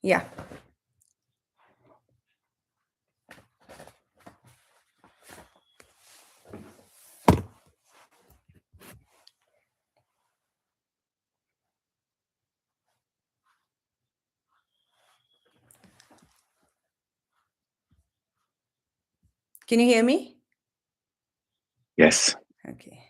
Yeah. Can you hear me? Yes. Okay.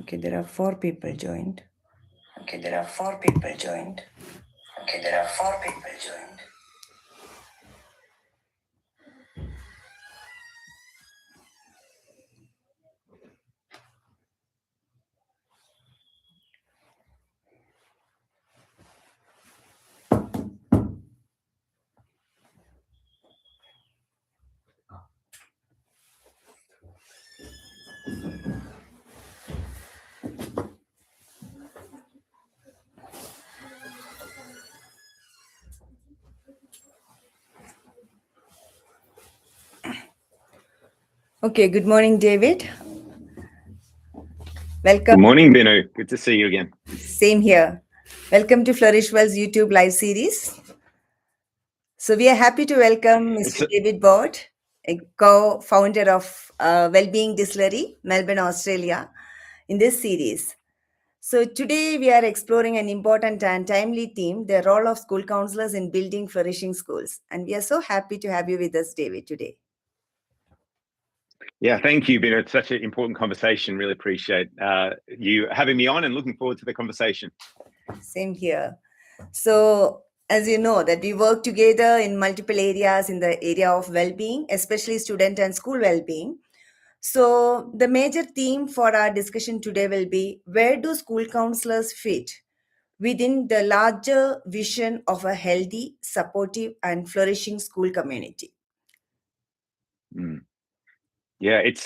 Okay, there are 4 people joined. Okay, there are 4 people joined. Okay, there are 4 people joined. Okay, good morning, David. Welcome. Good morning, Binu. Good to see you again. Same here. Welcome to Flourish Well's YouTube live series. So we are happy to welcome Mr. David Bord, a co-founder of Wellbeing Distillery, Melbourne, Australia, in this series. So today we are exploring an important and timely theme, the role of school counselors in building flourishing schools. And we are so happy to have you with us, David, today. Yeah, thank you, Binu. It's such an important conversation. Really appreciate you having me on and looking forward to the conversation. Same here. So as you know that we work together in multiple areas in the area of well-being, especially student and school well-being. So the major theme for our discussion today will be, where do school counselors fit within the larger vision of a healthy, supportive and flourishing school community? Yeah, it's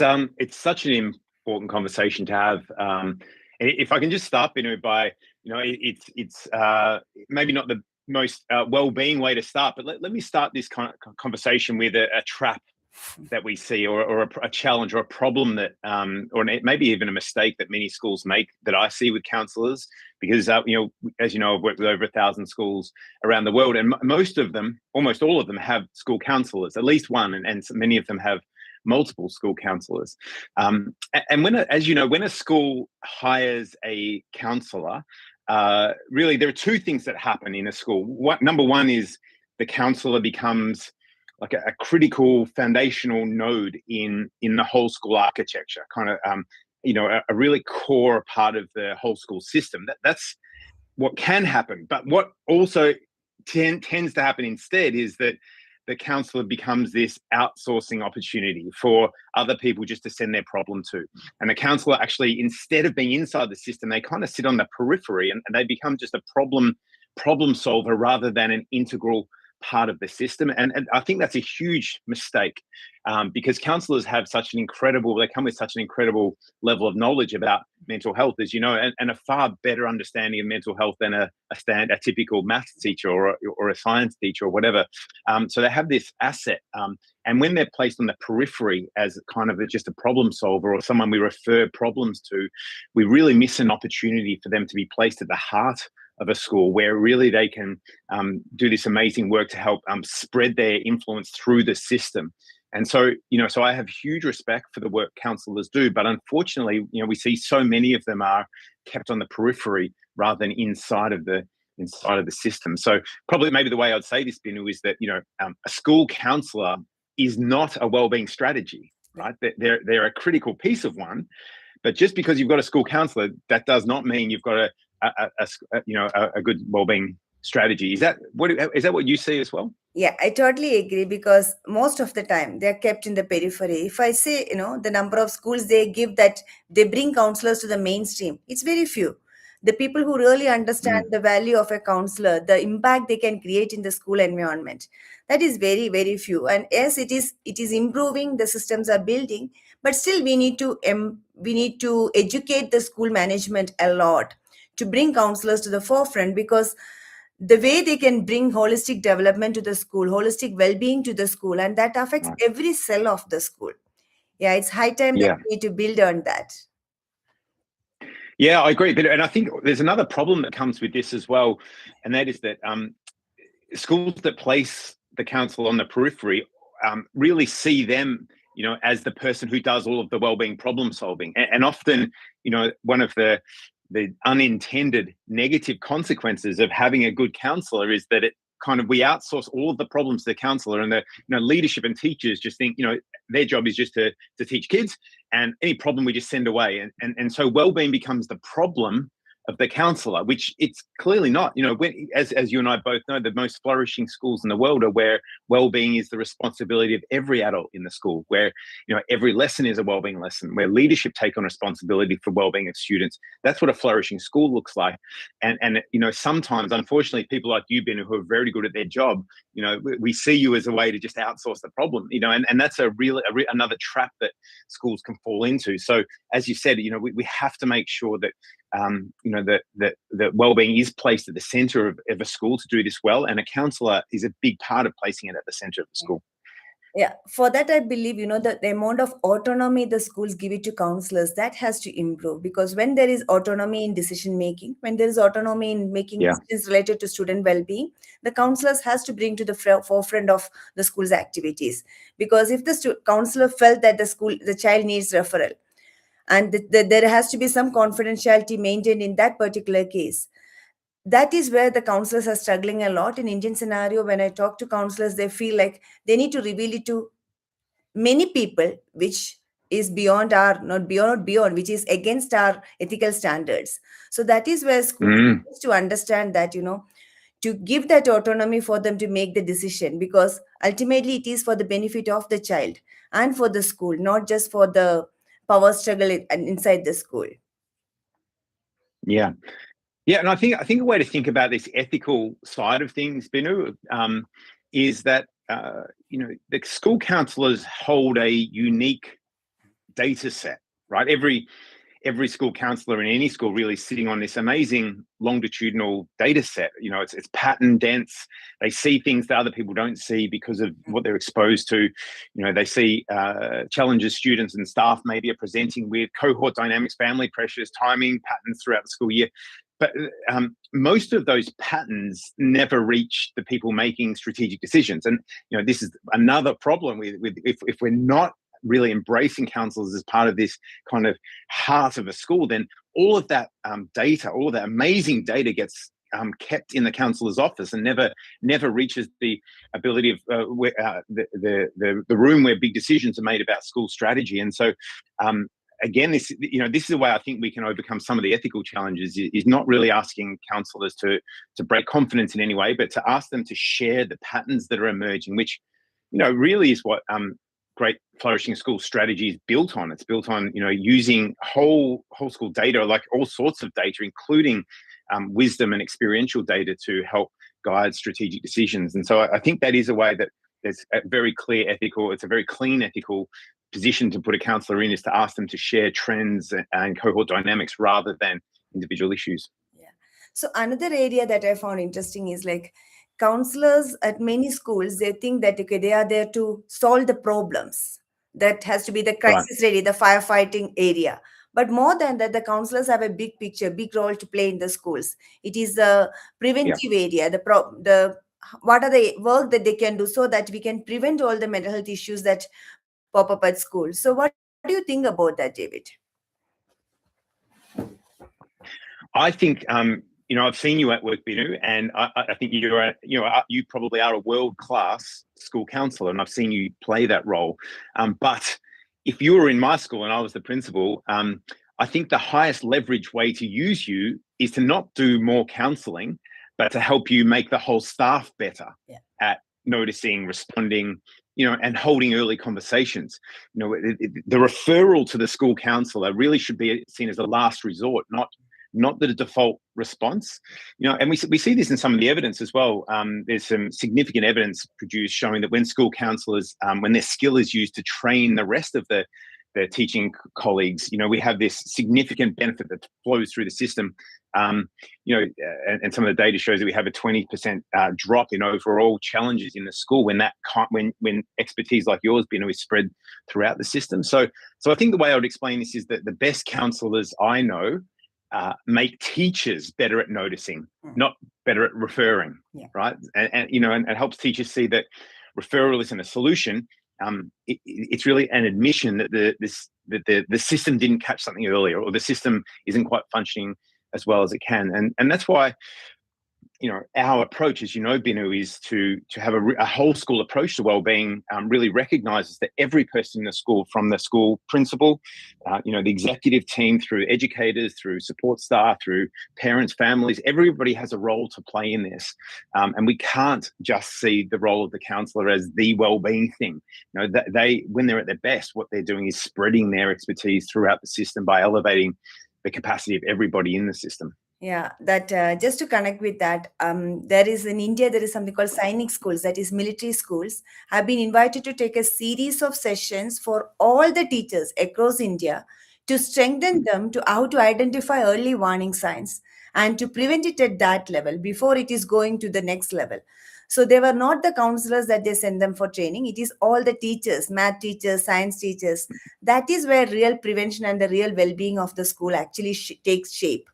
such an important conversation to have. If I can just start, by it's maybe not the most well-being way to start, but let me start this conversation with a trap that we see, or a challenge, or a problem that, or maybe even a mistake that many schools make, that I see with counsellors, because as you know, I've worked with over 1,000 schools around the world, and most of them, almost all of them, have school counsellors, at least one, and many of them have multiple school counsellors. And as you know, when a school hires a counsellor, really there are 2 things that happen in a school. Number one is the counsellor becomes like a critical foundational node in the whole school architecture, kind of a really core part of the whole school system. That's what can happen. But what also tends to happen instead is that the counsellor becomes this outsourcing opportunity for other people just to send their problem to. And the counsellor actually, instead of being inside the system, they kind of sit on the periphery, and they become just a problem solver rather than an integral part of the system. And I think that's a huge mistake, because counsellors have they come with such an incredible level of knowledge about mental health, as you know, and a far better understanding of mental health than a typical maths teacher or a science teacher or whatever. So they have this asset. And when they're placed on the periphery as kind of just a problem solver or someone we refer problems to, we really miss an opportunity for them to be placed at the heart of a school, where really they can do this amazing work to help spread their influence through the system. And so, so I have huge respect for the work counsellors do, but unfortunately, we see so many of them are kept on the periphery rather than inside of the system. So probably maybe the way I'd say this, Binu, is that a school counsellor is not a wellbeing strategy, right? They're a critical piece of one, but just because you've got a school counsellor, that does not mean you've got a good wellbeing strategy. Is that what you see as well? Yeah, I totally agree, because most of the time they're kept in the periphery. If I say, the number of schools they give that they bring counselors to the mainstream, it's very few. The people who really understand the value of a counselor, the impact they can create in the school environment, that is very, very few. And yes, it is improving, the systems are building, but still we need to educate the school management a lot to bring counselors to the forefront, because the way they can bring holistic development to the school, holistic well-being to the school, and that affects every cell of the school. Yeah, it's high time that we need to build on that. Yeah, I agree. And I think there's another problem that comes with this as well, and that is that schools that place the counsellor on the periphery really see them, as the person who does all of the wellbeing problem solving. And often, one of the unintended negative consequences of having a good counsellor is that we outsource all of the problems to the counsellor, and the leadership and teachers just think their job is just to teach kids, and any problem we just send away, and so wellbeing becomes the problem of the counsellor, which it's clearly not. As you and I both know, the most flourishing schools in the world are where wellbeing is the responsibility of every adult in the school, where every lesson is a wellbeing lesson, where leadership take on responsibility for wellbeing of students. That's what a flourishing school looks like. And sometimes, unfortunately, people like you, Ben, who are very good at their job, we see you as a way to just outsource the problem, and that's another trap that schools can fall into. So as you said, we have to make sure that that wellbeing is placed at the centre of a school to do this well, and a counsellor is a big part of placing it at the centre of the school. Yeah, for that I believe, that the amount of autonomy the schools give it to counselors, that has to improve, because when there is autonomy in decision making, when there is autonomy in making decisions related to student well-being, the counselors has to bring to the forefront of the school's activities. Because if the counselor felt that the child needs referral, and there has to be some confidentiality maintained in that particular case, that is where the counselors are struggling a lot in Indian scenario. When I talk to counselors, they feel like they need to reveal it to many people, which is which is against our ethical standards. So that is where schools need to understand that, to give that autonomy for them to make the decision, because ultimately it is for the benefit of the child and for the school, not just for the power struggle inside the school. Yeah, and I think a way to think about this ethical side of things, Binu, is that the school counsellors hold a unique data set, right? Every school counsellor in any school really sitting on this amazing longitudinal data set. It's pattern dense. They see things that other people don't see because of what they're exposed to. They see challenges students and staff maybe are presenting with, cohort dynamics, family pressures, timing patterns throughout the school year. But most of those patterns never reach the people making strategic decisions. And this is another problem with if we're not really embracing counsellors as part of this kind of heart of a school, then all of that data, all of that amazing data gets kept in the counsellor's office and never reaches the ability of the room where big decisions are made about school strategy. And so again, this is the way I think we can overcome some of the ethical challenges, is not really asking counsellors to break confidence in any way, but to ask them to share the patterns that are emerging, which really is what great flourishing school strategy is built on. It's built on, using whole school data, like all sorts of data, including wisdom and experiential data to help guide strategic decisions. And so I think that is a way that there's a very clear ethical, it's a very clean ethical position to put a counsellor in, is to ask them to share trends and cohort dynamics rather than individual issues. Yeah. So another area that I found interesting is like counselors at many schools, they think that okay, they are there to solve the problems. That has to be the crisis ready, the firefighting area. But more than that, the counselors have a big picture, big role to play in the schools. It is the preventive area, the what are the work that they can do so that we can prevent all the mental health issues that pop up at school. So what do you think about that, David? I think I've seen you at work, Binu, and I think you probably are a world-class school counsellor, and I've seen you play that role. But if you were in my school and I was the principal, I think the highest leverage way to use you is to not do more counselling, but to help you make the whole staff better at noticing, responding, and holding early conversations. The referral to the school counsellor really should be seen as a last resort, not the default response. And we see this in some of the evidence as well. There's some significant evidence produced showing that when school counsellors, when their skill is used to train the rest of their teaching colleagues, we have this significant benefit that flows through the system. And some of the data shows that we have a 20% drop in overall challenges in the school when when expertise like yours, Binu, is spread throughout the system. So I think the way I would explain this is that the best counsellors I know make teachers better at noticing, not better at referring, right? And it helps teachers see that referral isn't a solution. It's really an admission that the system didn't catch something earlier, or the system isn't quite functioning as well as it can. And that's why, our approach, as you know, Binu, is to have a whole school approach to wellbeing. Really recognises that every person in the school, from the school principal, the executive team, through educators, through support staff, through parents, families, everybody has a role to play in this. And we can't just see the role of the counsellor as the wellbeing thing. When they're at their best, what they're doing is spreading their expertise throughout the system by elevating the capacity of everybody in the system. Yeah, that just to connect with that, there is in India, there is something called Sainik schools, that is military schools, have been invited to take a series of sessions for all the teachers across India to strengthen them to how to identify early warning signs and to prevent it at that level before it is going to the next level. So they were not the counselors that they send them for training. It is all the teachers, math teachers, science teachers. That is where real prevention and the real well-being of the school actually takes shape.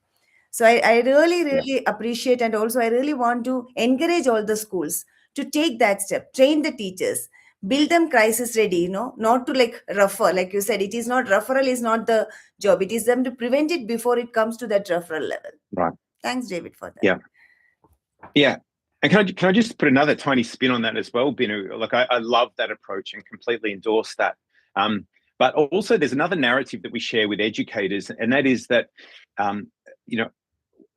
So I really appreciate, and also I really want to encourage all the schools to take that step, train the teachers, build them crisis ready, not to like refer, like you said, it is not referral is not the job. It is them to prevent it before it comes to that referral level. Right. Thanks, David, for that. Yeah. And can I just put another tiny spin on that as well, Binu? Like I love that approach and completely endorse that. But also there's another narrative that we share with educators, and that is that,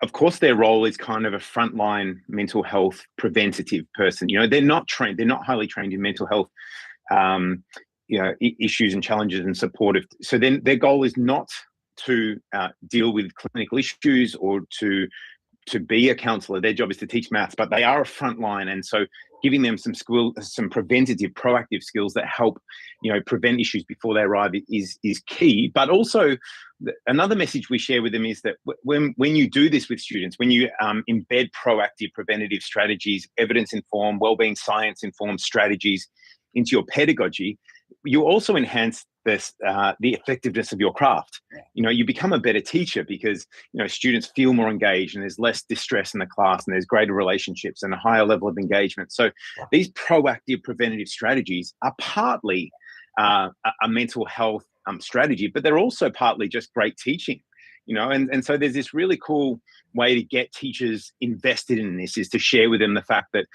of course, their role is kind of a frontline mental health preventative person. They're not trained, they're not highly trained in mental health, issues and challenges and supportive. So then their goal is not to deal with clinical issues or to be a counsellor. Their job is to teach maths, but they are a frontline, and so giving them some preventative, proactive skills that help, prevent issues before they arrive is key. But also, another message we share with them is that when you do this with students, when you embed proactive, preventative strategies, evidence-informed, wellbeing science-informed strategies into your pedagogy, you also enhance the effectiveness of your craft. You become a better teacher because students feel more engaged, and there's less distress in the class, and there's greater relationships and a higher level of engagement. So these proactive preventative strategies are partly a mental health strategy, but they're also partly just great teaching. And so there's this really cool way to get teachers invested in this, is to share with them the fact that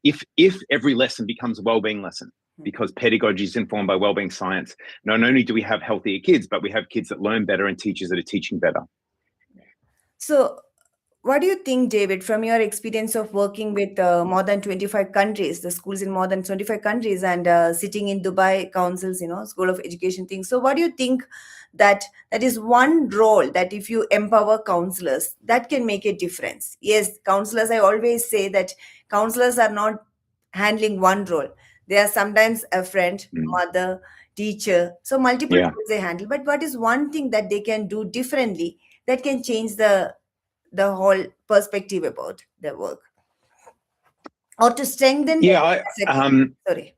if every lesson becomes a wellbeing lesson, because pedagogy is informed by wellbeing science, not only do we have healthier kids, but we have kids that learn better and teachers that are teaching better. So what do you think, David, from your experience of working with more than 25 countries, the schools in more than 25 countries, and sitting in Dubai councils, School of Education things? So, what do you think that is one role that if you empower counselors, that can make a difference? Yes, counselors, I always say that counselors are not handling one role. They are sometimes a friend, mother, teacher, so multiple Yeah. roles they handle. But what is one thing that they can do differently that can change the whole perspective about their work or to strengthen them Yeah. as a sorry.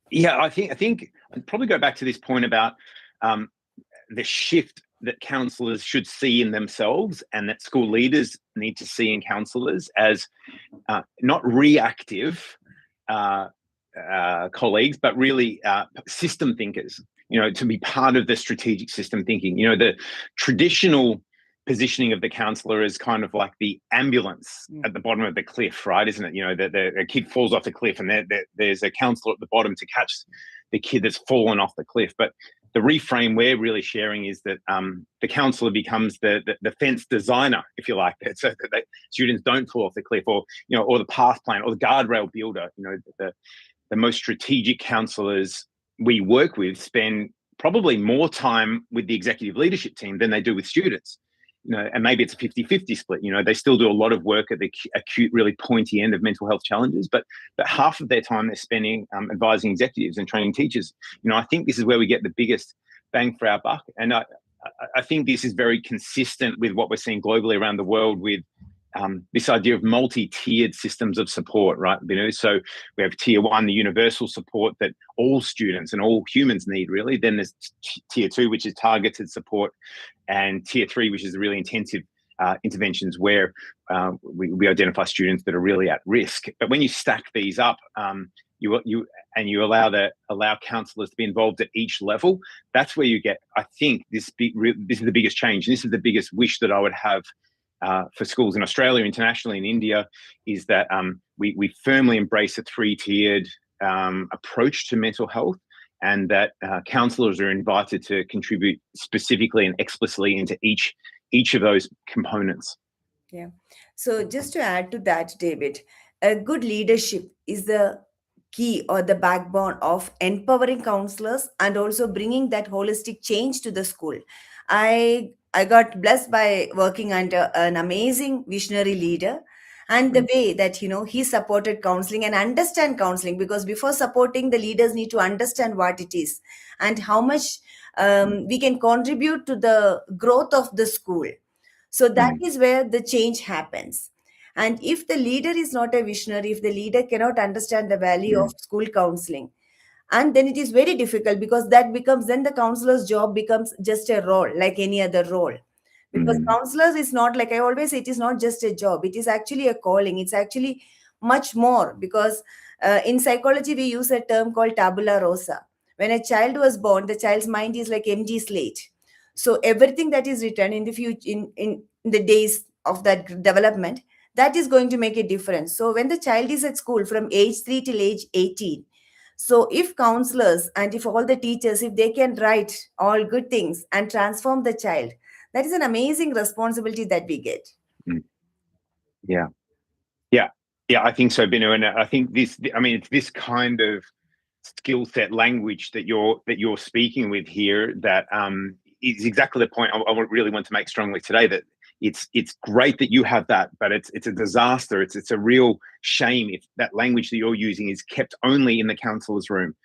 Yeah, I think I'd probably go back to this point about the shift that counsellors should see in themselves, and that school leaders need to see in counsellors as not reactive colleagues, but really system thinkers. To be part of the strategic system thinking. The traditional positioning of the counsellor is kind of like the ambulance at the bottom of the cliff, right? Isn't it? The kid falls off the cliff, and there's a counsellor at the bottom to catch the kid that's fallen off the cliff. But the reframe we're really sharing is that the counsellor becomes the fence designer, if you like, so that students don't fall off the cliff, or the path plan, or the guardrail builder. The most strategic counsellors we work with spend probably more time with the executive leadership team than they do with students. And maybe it's a 50-50 split. They still do a lot of work at the acute, really pointy end of mental health challenges, but half of their time they're spending advising executives and training teachers. I think this is where we get the biggest bang for our buck. And I think this is very consistent with what we're seeing globally around the world with this idea of multi-tiered systems of support, right? So we have tier one, the universal support that all students and all humans need, really. Then there's tier two, which is targeted support, and tier three, which is the really intensive interventions where we identify students that are really at risk. But when you stack these up, you allow counsellors to be involved at each level. That's where you get, I think, this is the biggest change. And this is the biggest wish that I would have for schools in Australia, internationally, in India, is that we firmly embrace a three-tiered approach to mental health, and that counsellors are invited to contribute specifically and explicitly into each of those components. Yeah. So just to add to that, David, a good leadership is the key or the backbone of empowering counselors and also bringing that holistic change to the school. I got blessed by working under an amazing visionary leader, and the way that he supported counseling and understand counseling, because before supporting, the leaders need to understand what it is and how much we can contribute to the growth of the school. So that is where the change happens. And if the leader is not a visionary, if the leader cannot understand the value of school counseling, and then it is very difficult, because that becomes, then the counselor's job becomes just a role like any other role. Because counselors is not, like I always say, it is not just a job, it is actually a calling. It's actually much more, because in psychology we use a term called tabula rasa. When a child was born, the child's mind is like empty slate. So everything that is written in the future, in the days of that development, that is going to make a difference. So when the child is at school from age 3 till age 18, so if counselors and if all the teachers, if they can write all good things and transform the child, that is an amazing responsibility that we get. Yeah. I think so, Binu. And I think it's this kind of skill set language that you're speaking with here that is exactly the point I really want to make strongly today, that it's great that you have that, but it's a disaster. It's a real shame if that language that you're using is kept only in the counsellor's room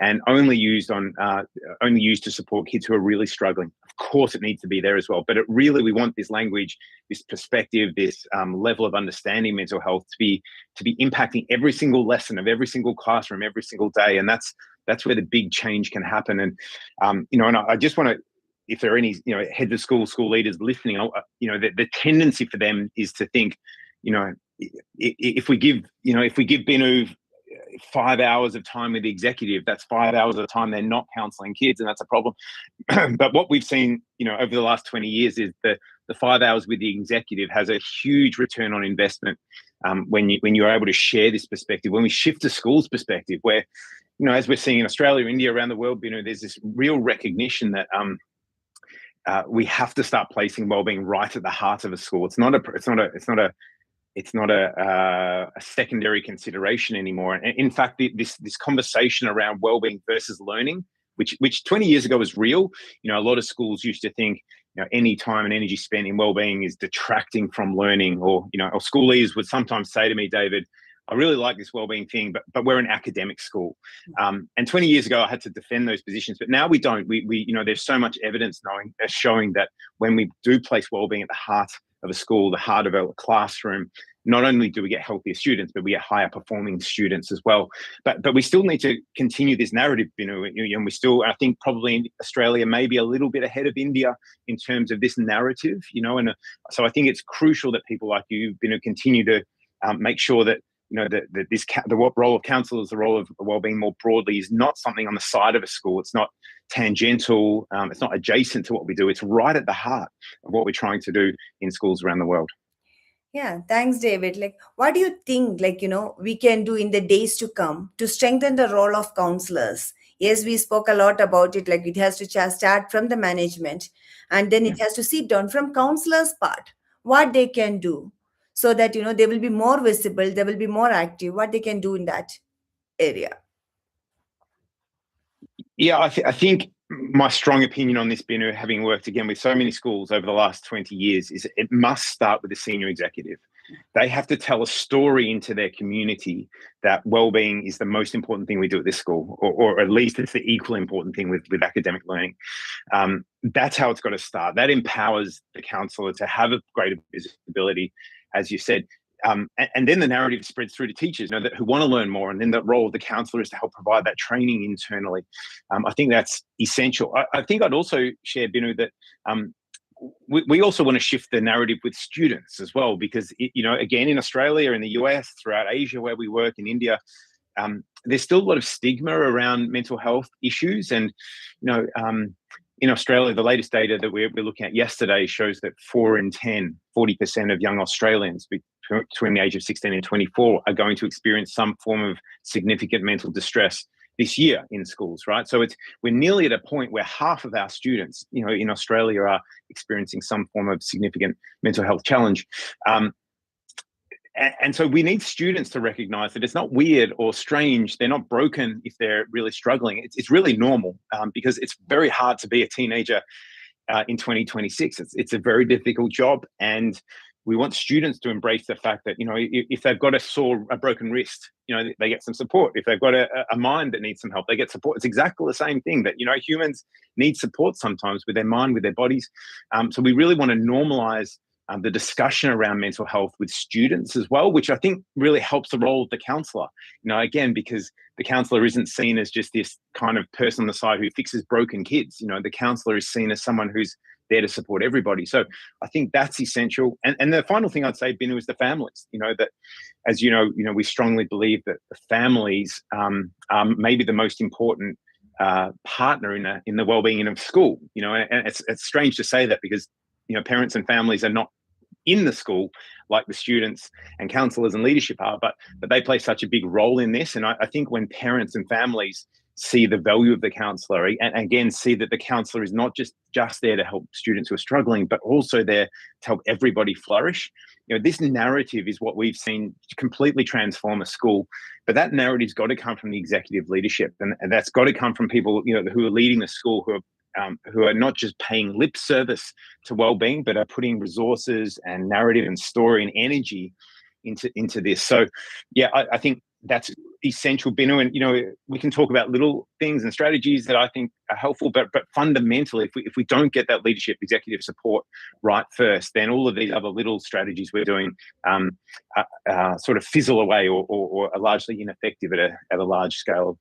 and only used to support kids who are really struggling. Of course, it needs to be there as well, but we want this language, this perspective, this level of understanding mental health to be impacting every single lesson of every single classroom, every single day, and that's where the big change can happen. And and I just want to, if there are any heads of school leaders listening, the tendency for them is to think, if we give Binu 5 hours of time with the executive, that's 5 hours of time they're not counselling kids, and that's a problem. But what we've seen, over the last 20 years is that the 5 hours with the executive has a huge return on investment when you're able to share this perspective. When we shift to school's perspective, where, as we're seeing in Australia, India, around the world, there's this real recognition that we have to start placing wellbeing right at the heart of a school. It's not a secondary consideration anymore. And in fact, this conversation around wellbeing versus learning, which 20 years ago was real. A lot of schools used to think, any time and energy spent in wellbeing is detracting from learning, or school leaders would sometimes say to me, David, I really like this wellbeing thing, but we're an academic school. And 20 years ago, I had to defend those positions, but now we don't. We there's so much evidence showing that when we do place wellbeing at the heart of a school, the heart of a classroom, not only do we get healthier students, but we get higher performing students as well. But we still need to continue this narrative, and we still, I think probably in Australia, maybe a little bit ahead of India in terms of this narrative, and so I think it's crucial that people like you, continue to make sure that, the role of counsellors, the role of wellbeing more broadly, is not something on the side of a school. It's not tangential. It's not adjacent to what we do. It's right at the heart of what we're trying to do in schools around the world. Yeah, thanks, David. What do you think, we can do in the days to come to strengthen the role of counselors? Yes, we spoke a lot about it. It has to start from the management, and then it has to sit down from counselors' part, what they can do, so that, they will be more visible, they will be more active, what they can do in that area. Yeah, I think my strong opinion on this, Binu, having worked again with so many schools over the last 20 years, is it must start with the senior executive. They have to tell a story into their community that wellbeing is the most important thing we do at this school, or at least it's the equal important thing with academic learning. That's how it's got to start. That empowers the counsellor to have a greater visibility, as you said. And then the narrative spreads through to teachers, who want to learn more. And then the role of the counsellor is to help provide that training internally. I think that's essential. I think I'd also share, Binu, that we also want to shift the narrative with students as well, because, again, in Australia, in the US, throughout Asia where we work, in India, there's still a lot of stigma around mental health issues. And, in Australia, the latest data that we're looking at yesterday shows that 4 in 10, 40% of young Australians between the age of 16 and 24 are going to experience some form of significant mental distress this year in schools, right? So we're nearly at a point where half of our students, in Australia, are experiencing some form of significant mental health challenge. And so we need students to recognize that it's not weird or strange. They're not broken if they're really struggling. It's really normal, because it's very hard to be a teenager in 2026. It's a very difficult job. And we want students to embrace the fact that, if they've got a broken wrist, they get some support. If they've got a mind that needs some help, they get support. It's exactly the same thing, that, humans need support sometimes with their mind, with their bodies. So we really want to normalize the discussion around mental health with students as well, which I think really helps the role of the counsellor. Again, because the counsellor isn't seen as just this kind of person on the side who fixes broken kids. The counsellor is seen as someone who's there to support everybody. So I think that's essential. And the final thing I'd say, Binu, is the families. That, as we strongly believe that the families are maybe the most important partner in the wellbeing of school. And it's strange to say that, because parents and families are not in the school like the students and counsellors and leadership are, but they play such a big role in this. And I think when parents and families see the value of the counsellor, and again, see that the counsellor is not just there to help students who are struggling, but also there to help everybody flourish. This narrative is what we've seen completely transform a school. But that narrative's got to come from the executive leadership, and that's got to come from people, who are leading the school, who are not just paying lip service to wellbeing, but are putting resources and narrative and story and energy into this. So, yeah, I think that's essential, Binu. And we can talk about little things and strategies that I think are helpful, but fundamentally, if we don't get that leadership, executive support right first, then all of these other little strategies we're doing sort of fizzle away, or are largely ineffective at a large scale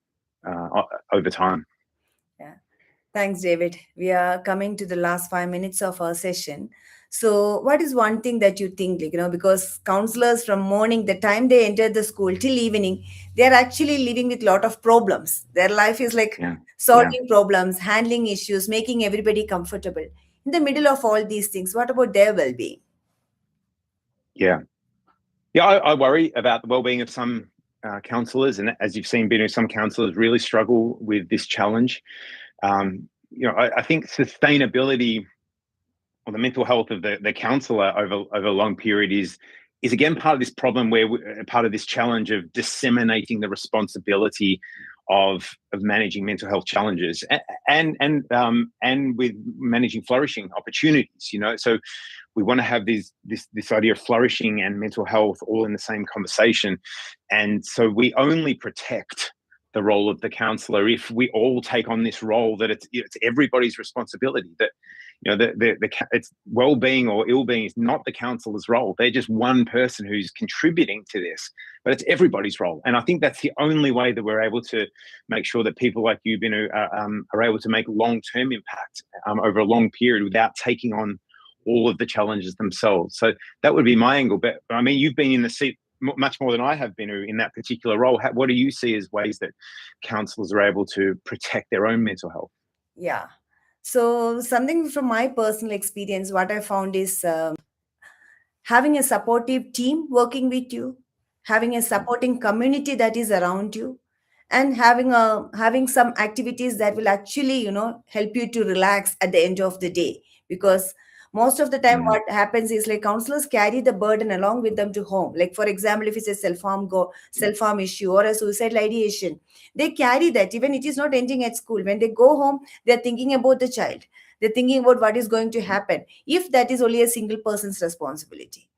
over time. Yeah. Thanks, David. We are coming to the last 5 minutes of our session. So what is one thing that you think, because counselors from morning, the time they enter the school till evening, they're actually living with a lot of problems. Their life is solving problems, handling issues, making everybody comfortable. In the middle of all these things, what about their well-being? Yeah, I worry about the well-being of some counsellors. And as you've seen, Binu, some counsellors really struggle with this challenge. I think sustainability or the mental health of the counsellor over a long period is again part of this problem where part of this challenge of disseminating the responsibility of managing mental health challenges and with managing flourishing opportunities. So we want to have this idea of flourishing and mental health all in the same conversation, and so we only protect the role of the counsellor if we all take on this role that it's everybody's responsibility. That it's well-being or ill-being is not the counsellor's role. They're just one person who's contributing to this, but it's everybody's role. And I think that's the only way that we're able to make sure that people like you, Binu, are able to make long-term impact over a long period without taking on all of the challenges themselves. So that would be my angle. But I mean, you've been in the seat much more than I have been in that particular role. What do you see as ways that counsellors are able to protect their own mental health? Yeah. So something from my personal experience, what I found is having a supportive team working with you, having a supporting community that is around you, and having some activities that will actually help you to relax at the end of the day. Because most of the time what happens is like counselors carry the burden along with them to home. Like for example, if it's a self-harm issue or a suicidal ideation, they carry that. Even it is not ending at school, when they go home, they're thinking about the child, they're thinking about what is going to happen if that is only a single person's responsibility.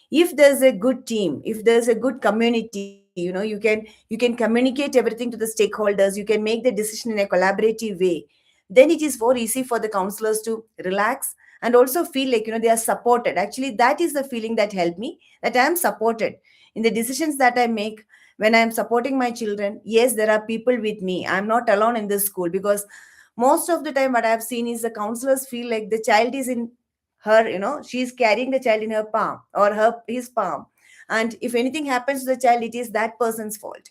If there's a good team, if there's a good community, you can communicate everything to the stakeholders, you can make the decision in a collaborative way, then it is more easy for the counselors to relax and also feel like they are supported. Actually, that is the feeling that helped me, that I am supported in the decisions that I make. When I am supporting my children, yes, there are people with me, I'm not alone in this school. Because most of the time what I've seen is the counselors feel like the child is in her, she's carrying the child in her palm or his palm, and if anything happens to the child, it is that person's fault.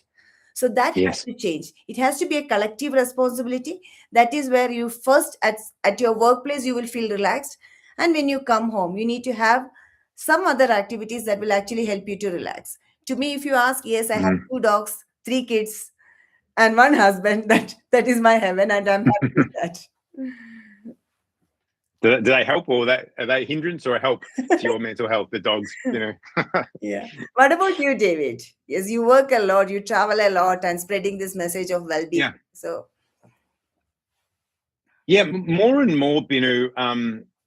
So that has Yes. to change. It has to be a collective responsibility. That is where you first at your workplace you will feel relaxed, and when you come home you need to have some other activities that will actually help you to relax. To me, if you ask, yes, I have 2 dogs, 3 kids, and one husband. That is my heaven, and I'm happy with that. Do they help, or are they a hindrance or a help to your mental health? The dogs, Yeah. What about you, David? Yes, you work a lot, you travel a lot, and spreading this message of well-being. Yeah. So, Yeah, more and more, Binu,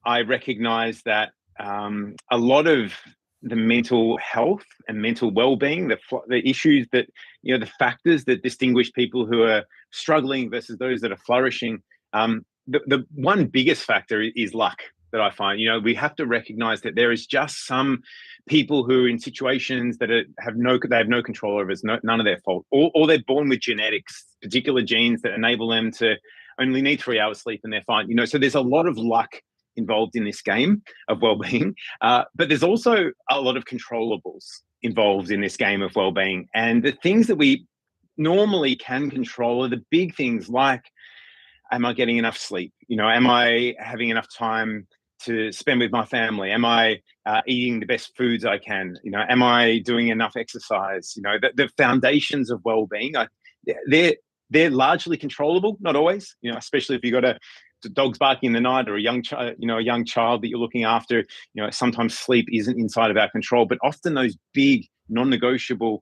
I recognise that a lot of the mental health and mental well-being, the issues that, the factors that distinguish people who are struggling versus those that are flourishing, the one biggest factor is luck that I find. We have to recognise that there is just some people who are in situations that they have no control over. It's none of their fault, or they're born with genetics, particular genes that enable them to only need 3 hours sleep and they're fine. So there's a lot of luck involved in this game of well-being, but there's also a lot of controllables involved in this game of well-being. And the things that we normally can control are the big things like, am I getting enough sleep? Am I having enough time to spend with my family? Am I eating the best foods I can? Am I doing enough exercise? The foundations of well-being, they're largely controllable, not always. Especially if you've got a dog's barking in the night or a young child, a young child that you're looking after. Sometimes sleep isn't inside of our control, but often those big non-negotiable,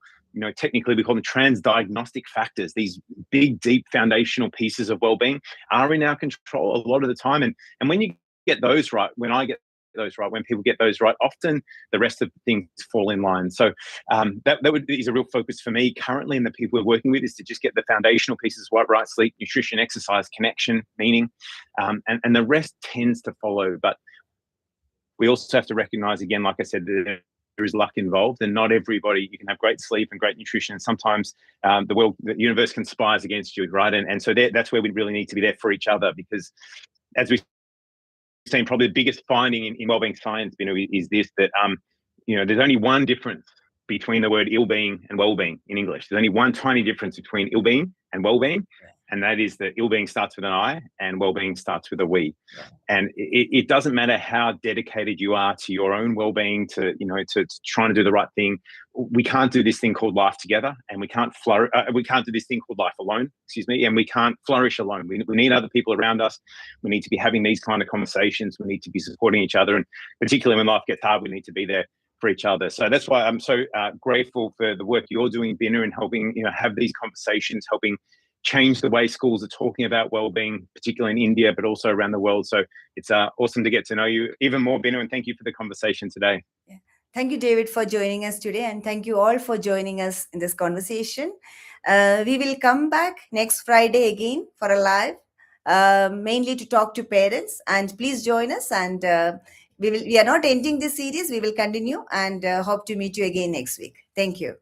technically we call them transdiagnostic factors, these big, deep foundational pieces of well-being are in our control a lot of the time. And when you get those right, when I get those right, when people get those right, often the rest of the things fall in line. So that is a real focus for me currently, and the people we're working with, is to just get the foundational pieces right: sleep, nutrition, exercise, connection, meaning, and the rest tends to follow. But we also have to recognize, again, like I said, that there is luck involved, and not everybody, you can have great sleep and great nutrition, and sometimes the universe conspires against you, right? And so that's where we really need to be there for each other, because as we've seen, probably the biggest finding in wellbeing science, is this, that there's only one difference between the word ill-being and well-being in English. There's only one tiny difference between ill-being and well-being, and that is that ill-being starts with an I and well-being starts with a we. Yeah. And it doesn't matter how dedicated you are to your own well-being, to trying to do the right thing. We can't do this thing called life together, and we can't do this thing called life alone, and we can't flourish alone. We need other people around us. We need to be having these kind of conversations. We need to be supporting each other, and particularly when life gets hard, we need to be there for each other. So that's why I'm so grateful for the work you're doing, Binu, and helping have these conversations, helping change the way schools are talking about well-being, particularly in India, but also around the world. So it's awesome to get to know you even more, Binu, and thank you for the conversation today. Yeah. Thank you, David, for joining us today, and thank you all for joining us in this conversation. We will come back next Friday again for a live, mainly to talk to parents, and please join us. And we are not ending this series. We will continue, and hope to meet you again next week. Thank you.